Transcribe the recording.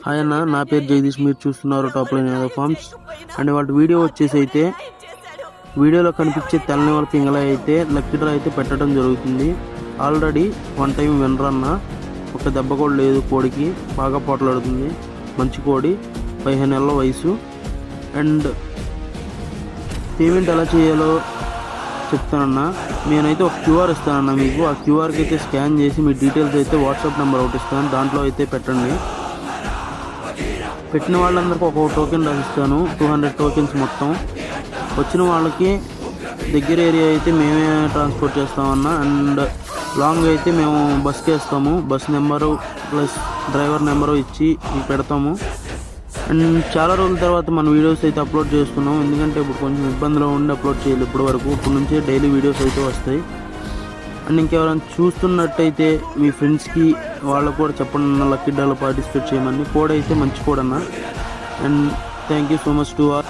Hi అన్న, నా పేరు జగదీష్. మీరు చూస్తున్నారు top line Yadav farms. And వాటి వీడియో వచ్చేసి అయితే వీడియోలో కనిపించే తెల్లనివాళ్ళ పింగళ అయితే లక్కీ డ్రా అయితే పెట్టడం జరుగుతుంది. ఆల్రెడీ 1 టైం వినర్ అన్న. ఒక దెబ్బ కూడా లేదు కోడికి, బాగా పోట్లాడుతుంది. మంచి కోడి, 15 నెలల వయసు. అండ్ పేమెంట్ ఎలా చేయాలో చెప్తానన్నా. నేనైతే ఒక క్యూఆర్ ఇస్తానన్నా మీకు. ఆ క్యూఆర్కి అయితే స్కాన్ చేసి మీ డీటెయిల్స్ అయితే వాట్సాప్ నెంబర్ ఒకటి ఇస్తాను, దాంట్లో అయితే పెట్టండి. పెట్టిన వాళ్ళందరికీ ఒక టోకెన్ రాసిస్తాను, 200 టోకెన్స్ మొత్తం. వచ్చిన వాళ్ళకి దగ్గర ఏరియా అయితే మేమే ట్రాన్స్పోర్ట్ చేస్తామన్నా. అండ్ లాంగ్ అయితే మేము బస్కి వేస్తాము. Bus number plus driver number ఇచ్చి పెడతాము. అండ్ చాలా రోజుల తర్వాత మన వీడియోస్ అయితే అప్లోడ్ చేస్తున్నాం, ఎందుకంటే ఇప్పుడు కొంచెం ఇబ్బందిలో ఉండి అప్లోడ్ చేయాలి ఇప్పటి వరకు. ఇప్పటి నుంచే డైలీ వీడియోస్ అయితే వస్తాయి. అండ్ ఇంకెవరైనా చూస్తున్నట్టయితే మీ ఫ్రెండ్స్కి వాళ్ళకు కూడా చెప్పండి అన్న, లక్కీ డ్రాలో పార్టిసిపేట్ చేయమని. కోడ్ అయితే మంచి కోడ్ అన్న. And thank you so much to all.